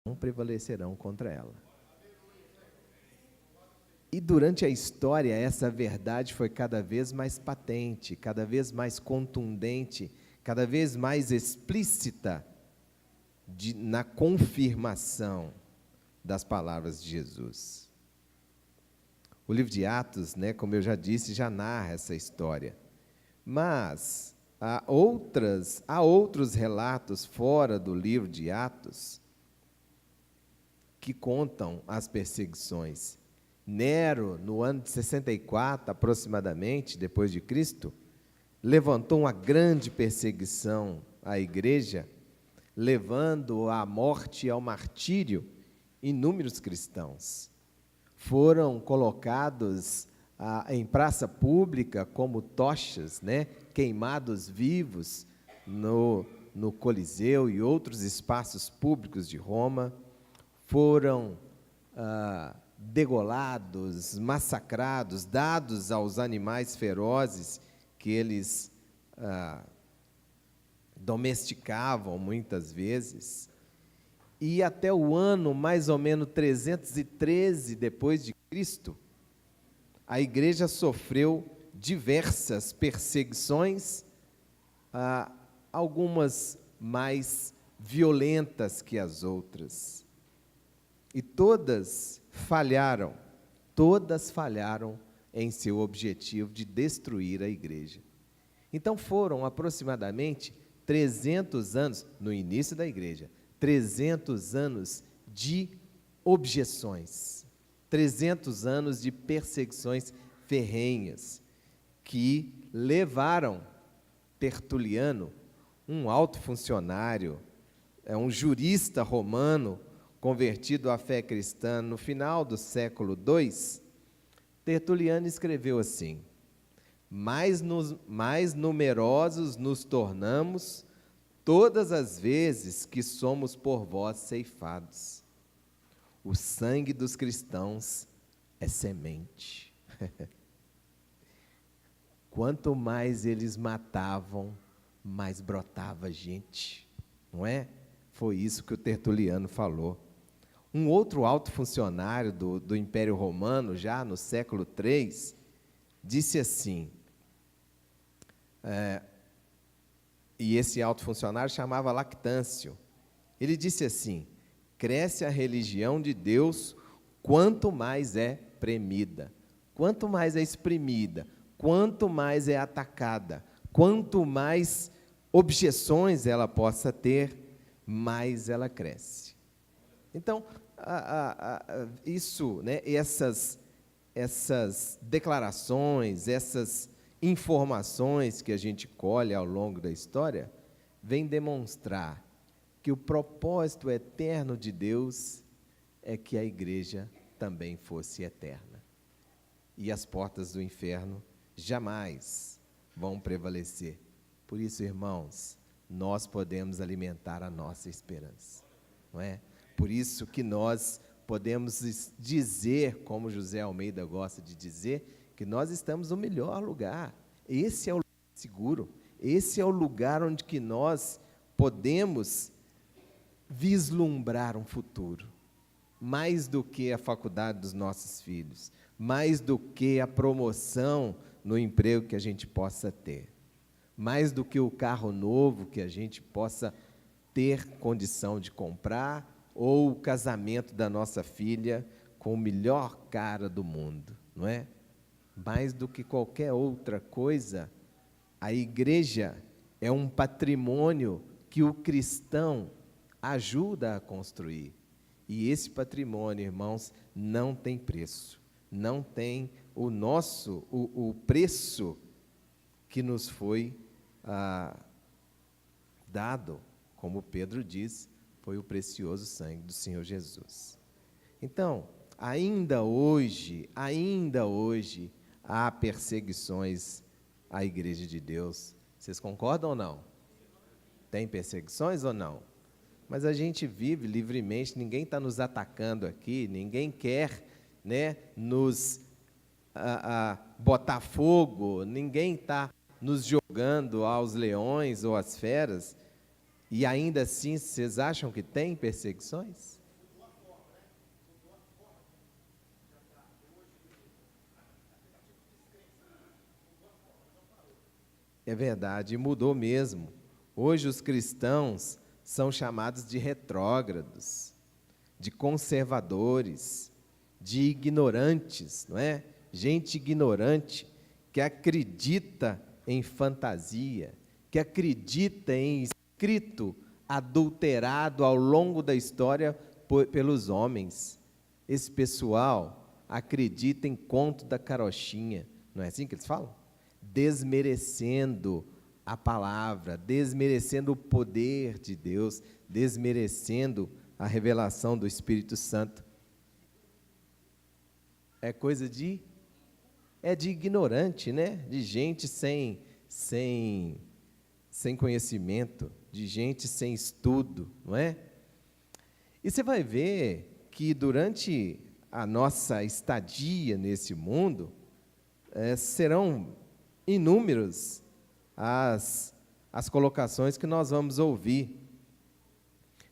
não prevalecerão contra ela. E durante a história, essa verdade foi cada vez mais patente, cada vez mais contundente, cada vez mais explícita na confirmação das palavras de Jesus. O livro de Atos, como eu já disse, já narra essa história. Mas há outros relatos fora do livro de Atos que contam as perseguições. Nero, no ano de 64, aproximadamente, depois de Cristo, levantou uma grande perseguição à igreja, levando à morte e ao martírio inúmeros cristãos. Foram colocados em praça pública como tochas, queimados vivos no Coliseu e outros espaços públicos de Roma. Foram degolados, massacrados, dados aos animais ferozes que eles domesticavam muitas vezes. E até o ano mais ou menos 313 depois de Cristo, a igreja sofreu diversas perseguições, algumas mais violentas que as outras. E todas falharam em seu objetivo de destruir a igreja. Então foram aproximadamente 300 anos, no início da igreja, 300 anos de objeções, 300 anos de perseguições ferrenhas, que levaram Tertuliano, um alto funcionário, um jurista romano, convertido à fé cristã no final do século II, Tertuliano escreveu assim: mais numerosos nos tornamos todas as vezes que somos por vós ceifados. O sangue dos cristãos é semente. Quanto mais eles matavam, mais brotava gente, não é? Foi isso que o Tertuliano falou. Um outro alto funcionário do Império Romano, já no século III, disse assim, e esse alto funcionário chamava Lactâncio. Ele disse assim: cresce a religião de Deus quanto mais é premida, quanto mais é exprimida, quanto mais é atacada, quanto mais objeções ela possa ter, mais ela cresce. Então, essas declarações, essas informações que a gente colhe ao longo da história, vêm demonstrar que o propósito eterno de Deus é que a igreja também fosse eterna. E as portas do inferno jamais vão prevalecer. Por isso, irmãos, nós podemos alimentar a nossa esperança, não é? Por isso que nós podemos dizer, como José Almeida gosta de dizer, que nós estamos no melhor lugar. Esse é o lugar seguro, esse é o lugar onde que nós podemos vislumbrar um futuro, mais do que a faculdade dos nossos filhos, mais do que a promoção no emprego que a gente possa ter, mais do que o carro novo que a gente possa ter condição de comprar, ou o casamento da nossa filha com o melhor cara do mundo, não é? Mais do que qualquer outra coisa, a igreja é um patrimônio que o cristão ajuda a construir. E esse patrimônio, irmãos, não tem preço, não tem o preço que nos foi dado, como Pedro diz, foi o precioso sangue do Senhor Jesus. Então, ainda hoje, há perseguições à igreja de Deus. Vocês concordam ou não? Tem perseguições ou não? Mas a gente vive livremente, ninguém está nos atacando aqui, ninguém quer, nos botar fogo, ninguém está nos jogando aos leões ou às feras. E ainda assim, vocês acham que tem perseguições? É verdade, e mudou mesmo. Hoje os cristãos são chamados de retrógrados, de conservadores, de ignorantes, não é? Gente ignorante que acredita em fantasia, que acredita em escrito adulterado ao longo da história pelos homens. Esse pessoal acredita em conto da carochinha, não é assim que eles falam? Desmerecendo a palavra, desmerecendo o poder de Deus, desmerecendo a revelação do Espírito Santo. É coisa de ignorante, né? De gente sem conhecimento, de gente sem estudo, não é? E você vai ver que durante a nossa estadia nesse mundo, serão inúmeras as colocações que nós vamos ouvir.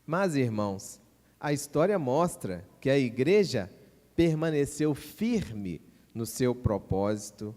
Mas, irmãos, a história mostra que a igreja permaneceu firme no seu propósito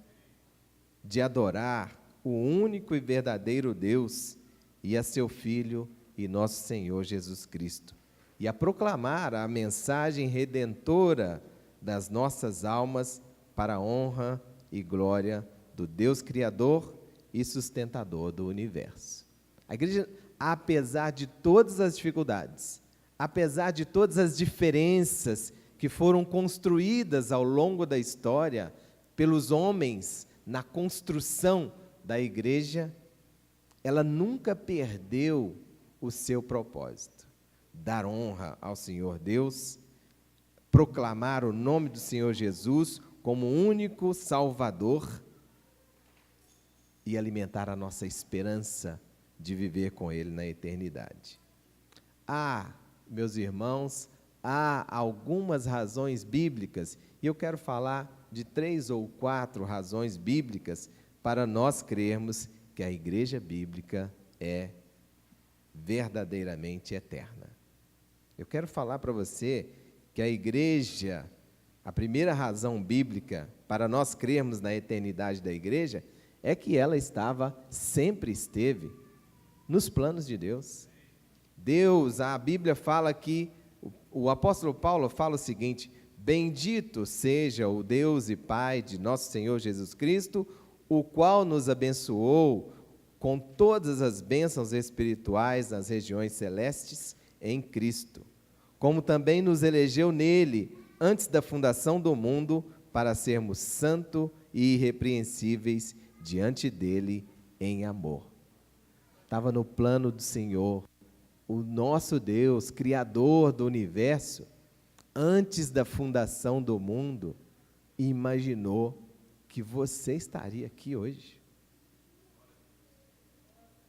de adorar o único e verdadeiro Deus e a seu Filho e nosso Senhor Jesus Cristo, e a proclamar a mensagem redentora das nossas almas para a honra e glória do Deus Criador e sustentador do universo. A igreja, apesar de todas as dificuldades, apesar de todas as diferenças que foram construídas ao longo da história pelos homens na construção da igreja, ela nunca perdeu o seu propósito: dar honra ao Senhor Deus, proclamar o nome do Senhor Jesus como único Salvador e alimentar a nossa esperança de viver com Ele na eternidade. Meus irmãos, há algumas razões bíblicas, e eu quero falar de 3 ou 4 razões bíblicas para nós crermos que a igreja bíblica é verdadeiramente eterna. Eu quero falar para você que a igreja, a primeira razão bíblica para nós crermos na eternidade da igreja, é que ela sempre esteve nos planos de Deus. A Bíblia fala que, o apóstolo Paulo fala o seguinte: bendito seja o Deus e Pai de nosso Senhor Jesus Cristo, o qual nos abençoou com todas as bênçãos espirituais nas regiões celestes em Cristo, como também nos elegeu nele antes da fundação do mundo para sermos santos e irrepreensíveis diante dele em amor. Estava no plano do Senhor, o nosso Deus, Criador do universo, antes da fundação do mundo, imaginou que você estaria aqui hoje.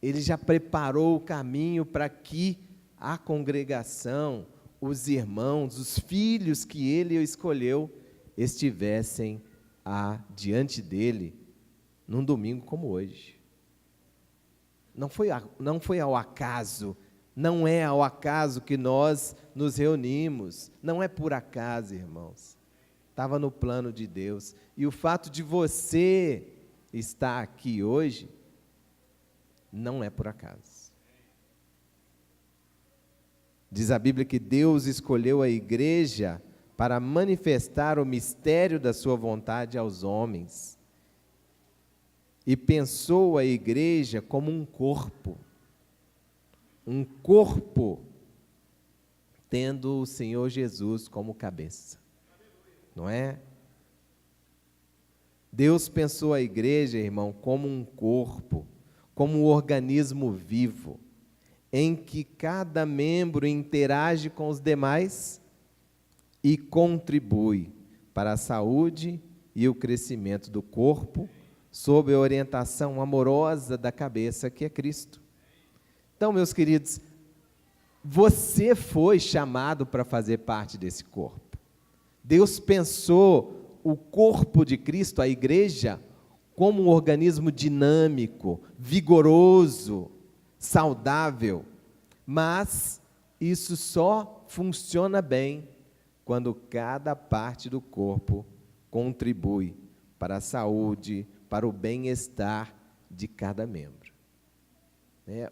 Ele já preparou o caminho para que a congregação, os irmãos, os filhos que ele escolheu, estivessem diante dele num domingo como hoje. Não foi ao acaso, não é ao acaso que nós nos reunimos, não é por acaso, irmãos. Estava no plano de Deus. E o fato de você estar aqui hoje não é por acaso. Diz a Bíblia que Deus escolheu a igreja para manifestar o mistério da sua vontade aos homens. E pensou a igreja como um corpo tendo o Senhor Jesus como cabeça, não é? Deus pensou a igreja, irmão, como um corpo, como um organismo vivo, em que cada membro interage com os demais e contribui para a saúde e o crescimento do corpo, sob a orientação amorosa da cabeça, que é Cristo. Então, meus queridos, você foi chamado para fazer parte desse corpo. Deus pensou o corpo de Cristo, a igreja, como um organismo dinâmico, vigoroso, saudável, mas isso só funciona bem quando cada parte do corpo contribui para a saúde, para o bem-estar de cada membro.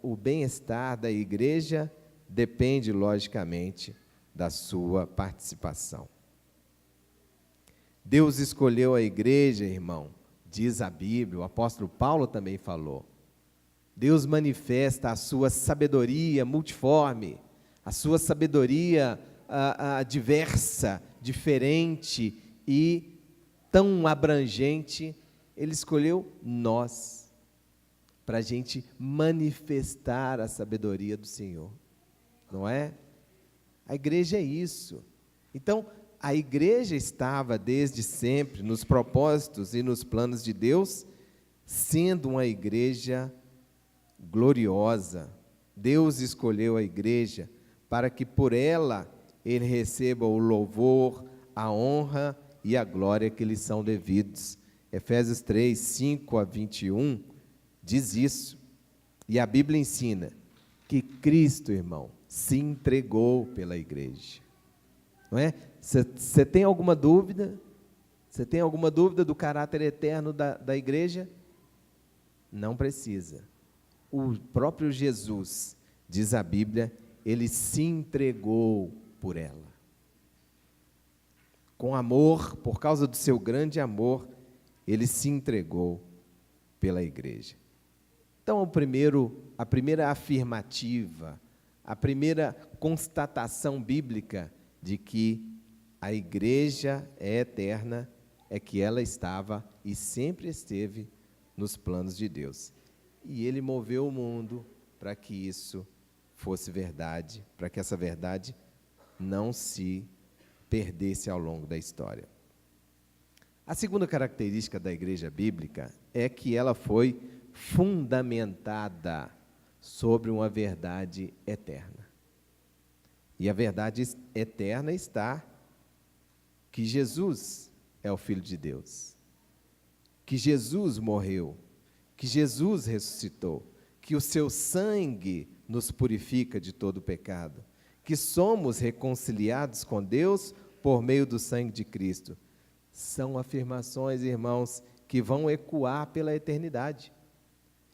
O bem-estar da igreja depende, logicamente, da sua participação. Deus escolheu a igreja, irmão, diz a Bíblia, o apóstolo Paulo também falou. Deus manifesta a sua sabedoria multiforme, a sua sabedoria diversa, diferente e tão abrangente. Ele escolheu nós, para a gente manifestar a sabedoria do Senhor, não é? A igreja é isso. Então, a igreja estava desde sempre nos propósitos e nos planos de Deus, sendo uma igreja gloriosa. Deus escolheu a igreja para que por ela Ele receba o louvor, a honra e a glória que lhe são devidos. Efésios 3, 5 a 21 diz isso. E a Bíblia ensina que Cristo, irmão, se entregou pela igreja. Não é? Você tem alguma dúvida? Você tem alguma dúvida do caráter eterno da igreja? Não precisa. O próprio Jesus, diz a Bíblia, Ele se entregou por ela. Com amor, por causa do seu grande amor, Ele se entregou pela igreja. Então, a primeira afirmativa, a primeira constatação bíblica de que a igreja é eterna é que ela estava e sempre esteve nos planos de Deus. E Ele moveu o mundo para que isso fosse verdade, para que essa verdade não se perdesse ao longo da história. A segunda característica da igreja bíblica é que ela foi fundamentada sobre uma verdade eterna. E a verdade eterna está que Jesus é o Filho de Deus, que Jesus morreu, que Jesus ressuscitou, que o seu sangue nos purifica de todo pecado, que somos reconciliados com Deus por meio do sangue de Cristo. São afirmações, irmãos, que vão ecoar pela eternidade.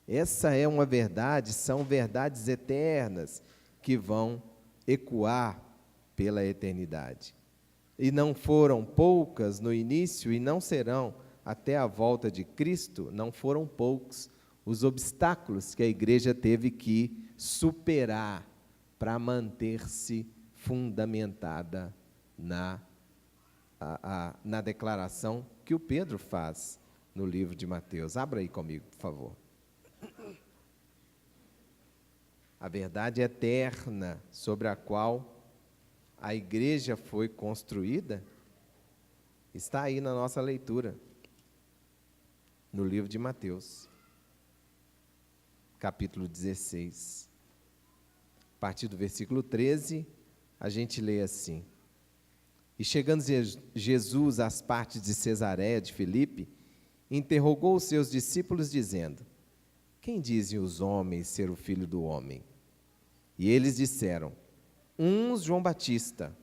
Essa é uma verdade, são verdades eternas que vão ecoar pela eternidade. E não foram poucas no início e não serão até a volta de Cristo, não foram poucos os obstáculos que a igreja teve que superar para manter-se fundamentada na declaração que o Pedro faz no livro de Mateus. Abra aí comigo, por favor. A verdade eterna sobre a qual a igreja foi construída está aí na nossa leitura, no livro de Mateus, capítulo 16. A partir do versículo 13, a gente lê assim: E chegando Jesus às partes de Cesareia de Filipe, interrogou os seus discípulos, dizendo: Quem dizem os homens ser o Filho do Homem? E eles disseram: uns João Batista,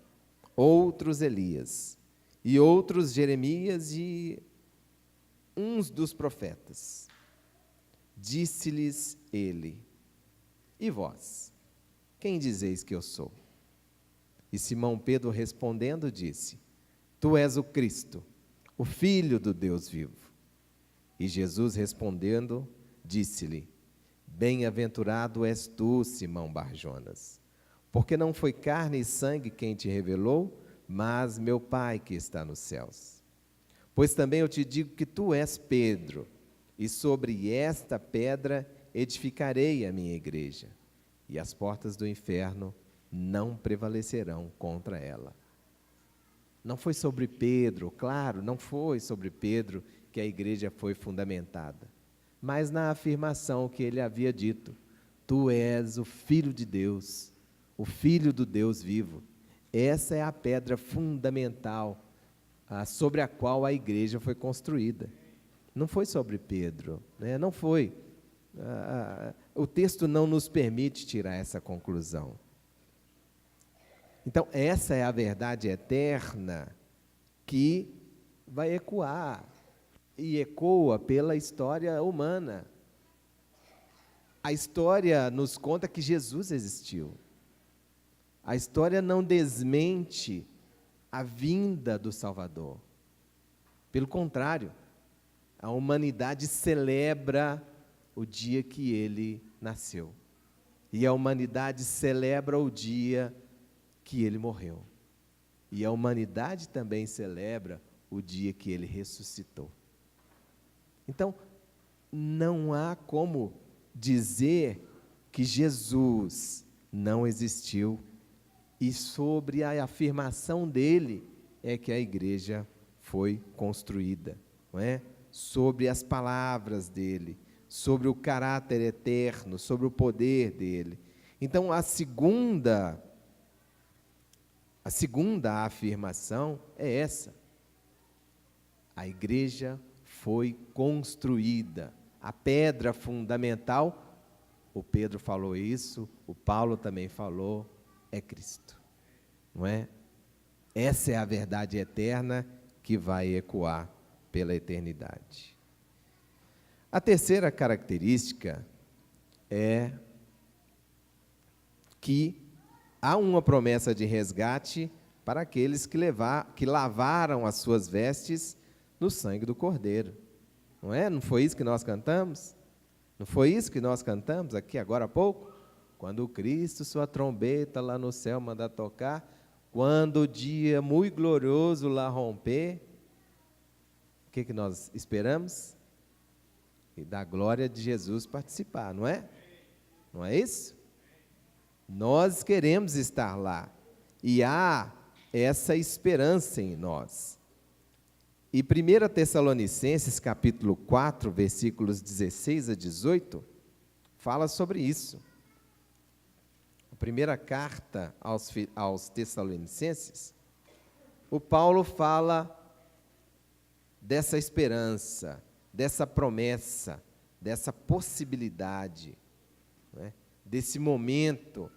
outros Elias, e outros Jeremias e uns dos profetas. Disse-lhes ele: E vós, quem dizeis que eu sou? E Simão Pedro respondendo disse: Tu és o Cristo, o Filho do Deus vivo. E Jesus respondendo, disse-lhe: Bem-aventurado és tu, Simão Barjonas, porque não foi carne e sangue quem te revelou, mas meu Pai que está nos céus. Pois também eu te digo que tu és Pedro, e sobre esta pedra edificarei a minha igreja, e as portas do inferno não prevalecerão contra ela. Não foi sobre Pedro, claro, não foi sobre Pedro que a igreja foi fundamentada, mas na afirmação que ele havia dito: Tu és o Filho de Deus, o Filho do Deus vivo. Essa é a pedra fundamental sobre a qual a igreja foi construída. Não foi sobre Pedro, né? Não foi. O texto não nos permite tirar essa conclusão. Então, essa é a verdade eterna que vai ecoar, e ecoa pela história humana. a história nos conta que Jesus existiu. A história não desmente a vinda do Salvador. Pelo contrário, a humanidade celebra o dia que ele nasceu. E a humanidade celebra o dia que ele morreu. E a humanidade também celebra o dia que ele ressuscitou. Então, não há como dizer que Jesus não existiu. E sobre a afirmação dele é que a igreja foi construída, não é? Sobre as palavras dele, sobre o caráter eterno, sobre o poder dele. Então, a segunda afirmação é essa. A igreja foi construída. A pedra fundamental, o Pedro falou isso, o Paulo também falou, é Cristo, não é? Essa é a verdade eterna que vai ecoar pela eternidade. A terceira característica é que há uma promessa de resgate para aqueles que lavaram as suas vestes no sangue do Cordeiro. Não é? Não foi isso que nós cantamos? Não foi isso que nós cantamos aqui agora há pouco? Quando o Cristo sua trombeta lá no céu mandar tocar, quando o dia muito glorioso lá romper, o que nós esperamos? E da glória de Jesus participar, não é? Não é isso? Nós queremos estar lá, e há essa esperança em nós. E 1 Tessalonicenses, capítulo 4, versículos 16 a 18, fala sobre isso. A primeira carta aos Tessalonicenses, o Paulo fala dessa esperança, dessa promessa, dessa possibilidade, né, desse momento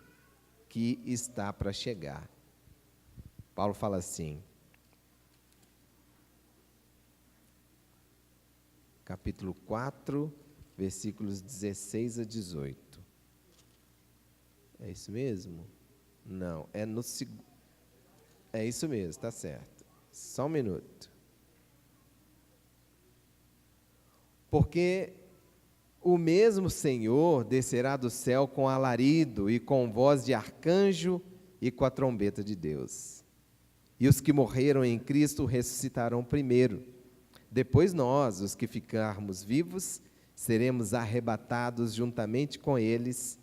que está para chegar. Paulo fala assim, capítulo 4, versículos 16 a 18. É isso mesmo? Não, é isso mesmo, está certo. Só um minuto. Porque o mesmo Senhor descerá do céu com alarido e com voz de arcanjo e com a trombeta de Deus. E os que morreram em Cristo ressuscitarão primeiro. Depois nós, os que ficarmos vivos, seremos arrebatados juntamente com eles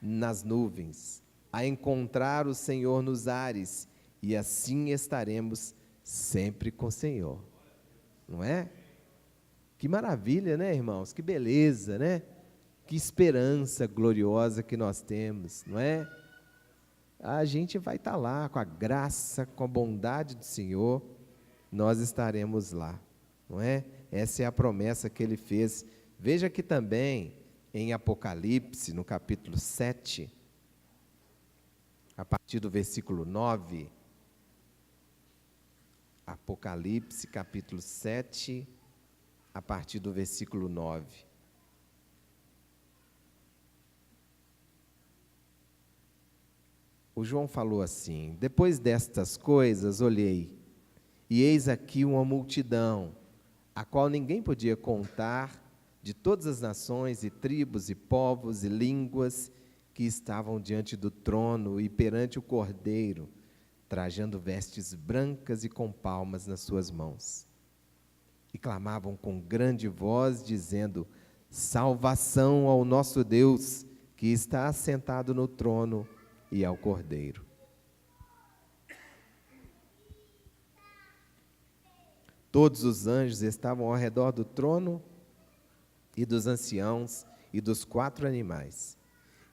nas nuvens, a encontrar o Senhor nos ares, e assim estaremos sempre com o Senhor. Não é? Que maravilha, né, irmãos? Que beleza, né? Que esperança gloriosa que nós temos, não é? A gente vai estar lá com a graça, com a bondade do Senhor, nós estaremos lá, não é? Essa é a promessa que ele fez. Veja que também em Apocalipse, no capítulo 7, a partir do versículo 9, Apocalipse, capítulo 7, a partir do versículo 9. O João falou assim: depois destas coisas olhei, e eis aqui uma multidão, a qual ninguém podia contar, de todas as nações e tribos e povos e línguas, que estavam diante do trono e perante o Cordeiro, trajando vestes brancas e com palmas nas suas mãos. E clamavam com grande voz, dizendo: salvação ao nosso Deus, que está assentado no trono, e ao Cordeiro. Todos os anjos estavam ao redor do trono, e dos anciãos, e dos 4 animais,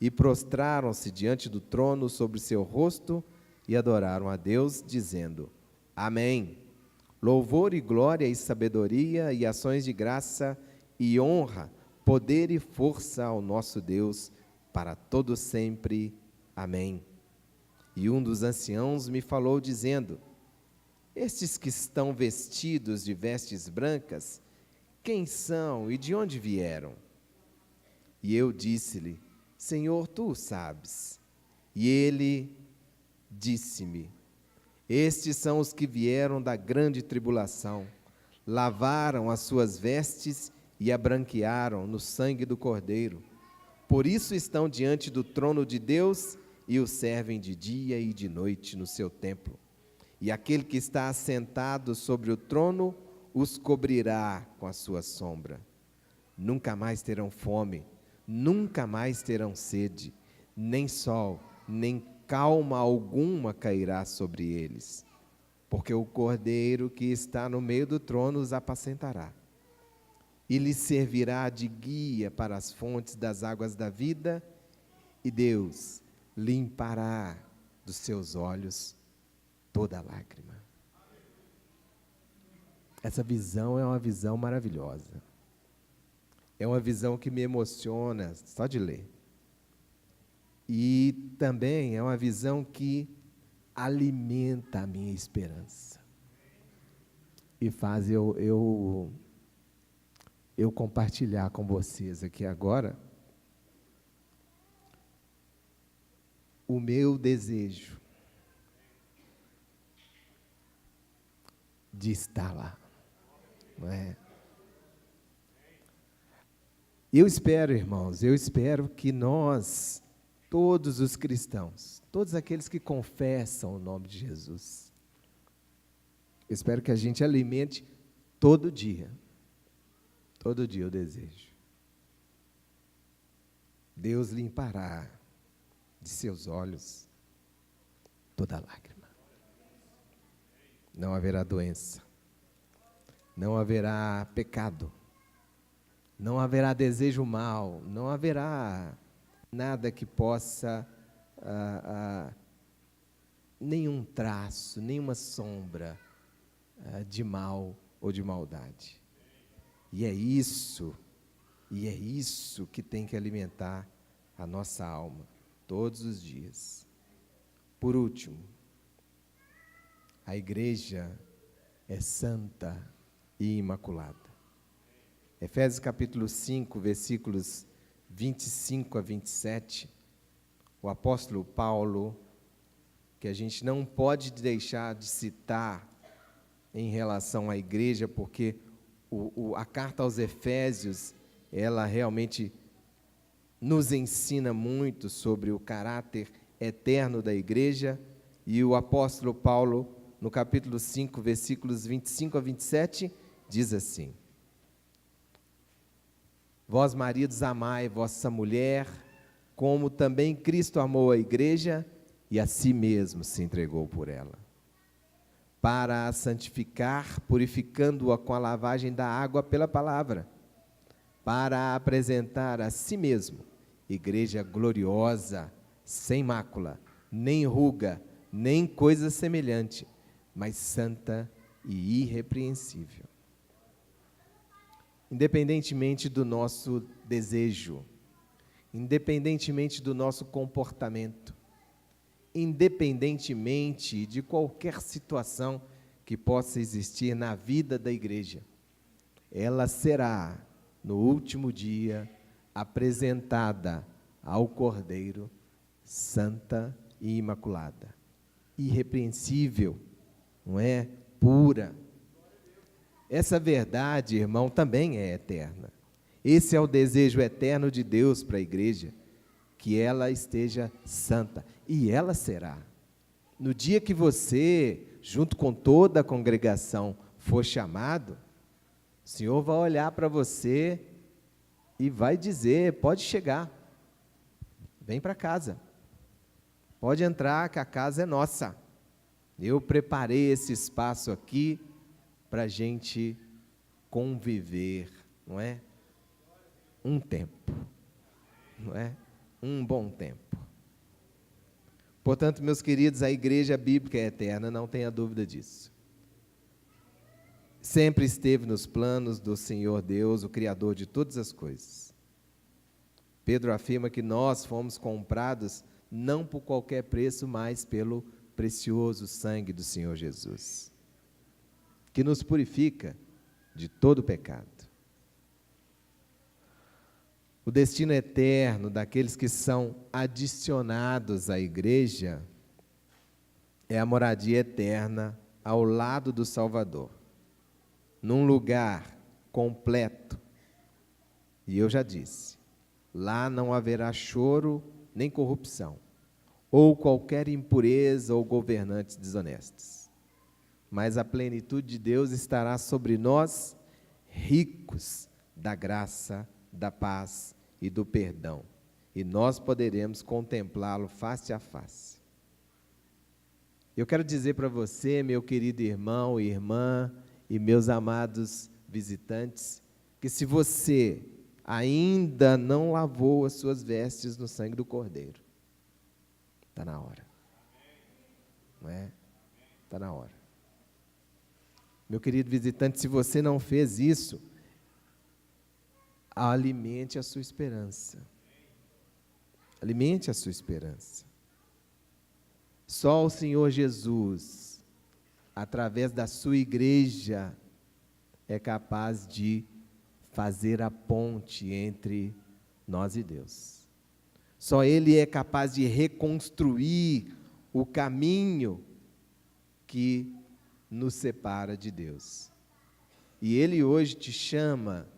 e prostraram-se diante do trono sobre seu rosto, e adoraram a Deus, dizendo: Amém. Louvor e glória e sabedoria e ações de graça e honra, poder e força ao nosso Deus, para todo sempre. Amém. E um dos anciãos me falou, dizendo: estes que estão vestidos de vestes brancas, quem são e de onde vieram? E eu disse-lhe: Senhor, tu o sabes. E ele disse-me: Estes são os que vieram da grande tribulação, lavaram as suas vestes e a branquearam no sangue do Cordeiro. Por isso estão diante do trono de Deus e o servem de dia e de noite no seu templo. E aquele que está assentado sobre o trono os cobrirá com a sua sombra. Nunca mais terão fome, nunca mais terão sede, nem sol, nem calma alguma cairá sobre eles, porque o Cordeiro que está no meio do trono os apacentará. E lhes servirá de guia para as fontes das águas da vida, e Deus limpará dos seus olhos toda lágrima. Essa visão é uma visão maravilhosa. É uma visão que me emociona só de ler. E também é uma visão que alimenta a minha esperança. E faz eu compartilhar com vocês aqui agora o meu desejo de estar lá, não é? Eu espero, irmãos, que nós, todos os cristãos, todos aqueles que confessam o nome de Jesus, eu espero que a gente alimente todo dia o desejo. Deus limpará de seus olhos toda lágrima. Não haverá doença, não haverá pecado, não haverá desejo mau, não haverá nada que possa, nenhum traço, nenhuma sombra de mal ou de maldade. E é isso que tem que alimentar a nossa alma todos os dias. Por último, a igreja é santa e imaculada. Efésios capítulo 5, versículos 25 a 27, o apóstolo Paulo, que a gente não pode deixar de citar em relação à igreja, porque a carta aos Efésios, ela realmente nos ensina muito sobre o caráter eterno da igreja, e o apóstolo Paulo, no capítulo 5, versículos 25 a 27, diz assim: Vós, maridos, amai vossa mulher, como também Cristo amou a igreja e a si mesmo se entregou por ela, para a santificar, purificando-a com a lavagem da água pela palavra, para a apresentar a si mesmo, igreja gloriosa, sem mácula, nem ruga, nem coisa semelhante, mas santa e irrepreensível. Independentemente do nosso desejo, independentemente do nosso comportamento, independentemente de qualquer situação que possa existir na vida da igreja, ela será, no último dia, apresentada ao Cordeiro, santa e imaculada, irrepreensível, não é? Pura. Essa verdade, irmão, também é eterna. Esse é o desejo eterno de Deus para a igreja, que ela esteja santa, e ela será. No dia que você, junto com toda a congregação, for chamado, o Senhor vai olhar para você e vai dizer: pode chegar, vem para casa, pode entrar, que a casa é nossa. Eu preparei esse espaço aqui para a gente conviver, não é? Um tempo, não é? Um bom tempo. Portanto, meus queridos, a igreja bíblica é eterna, não tenha dúvida disso. Sempre esteve nos planos do Senhor Deus, o Criador de todas as coisas. Pedro afirma que nós fomos comprados não por qualquer preço, mas pelo precioso sangue do Senhor Jesus, que nos purifica de todo pecado. O destino eterno daqueles que são adicionados à igreja é a moradia eterna ao lado do Salvador, num lugar completo. E eu já disse, lá não haverá choro nem corrupção, ou qualquer impureza ou governantes desonestos. Mas a plenitude de Deus estará sobre nós, ricos da graça, da paz e do perdão. E nós poderemos contemplá-lo face a face. Eu quero dizer para você, meu querido irmão e irmã, e meus amados visitantes, que se você ainda não lavou as suas vestes no sangue do Cordeiro, está na hora. Não é? Está na hora. Meu querido visitante, se você não fez isso, alimente a sua esperança. Alimente a sua esperança. Só o Senhor Jesus, através da sua igreja, é capaz de fazer a ponte entre nós e Deus. Só Ele é capaz de reconstruir o caminho que nos separa de Deus. E Ele hoje te chama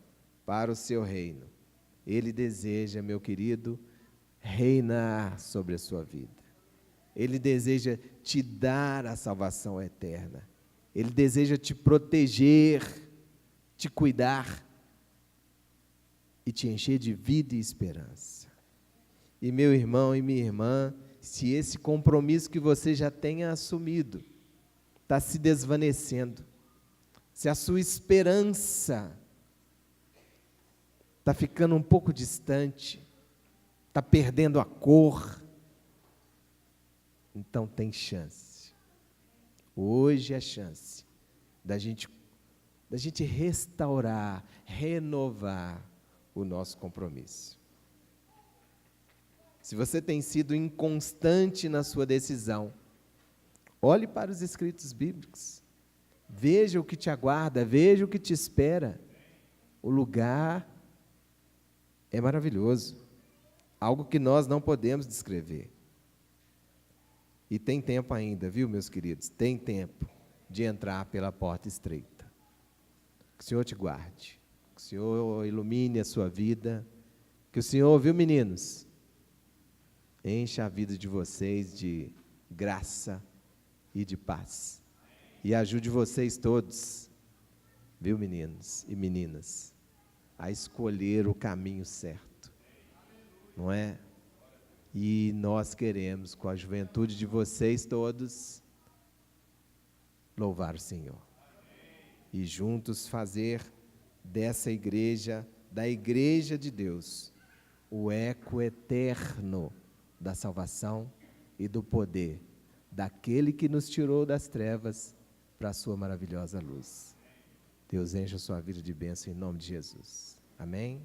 para o seu reino. Ele deseja, meu querido, reinar sobre a sua vida. Ele deseja te dar a salvação eterna. Ele deseja te proteger, te cuidar e te encher de vida e esperança. E meu irmão e minha irmã, se esse compromisso que você já tenha assumido está se desvanecendo, se a sua esperança está ficando um pouco distante, está perdendo a cor, então tem chance. Hoje é chance da gente restaurar, renovar o nosso compromisso. Se você tem sido inconstante na sua decisão, olhe para os escritos bíblicos, veja o que te aguarda, veja o que te espera. O lugar é maravilhoso, algo que nós não podemos descrever. E tem tempo ainda, viu, meus queridos? Tem tempo de entrar pela porta estreita. Que o Senhor te guarde, que o Senhor ilumine a sua vida, que o Senhor, viu, meninos, encha a vida de vocês de graça e de paz. E ajude vocês todos, viu, meninos e meninas, a escolher o caminho certo, não é? E nós queremos, com a juventude de vocês todos, louvar o Senhor. E juntos fazer dessa igreja, da igreja de Deus, o eco eterno da salvação e do poder daquele que nos tirou das trevas para a sua maravilhosa luz. Deus enche a sua vida de bênção em nome de Jesus. Amém?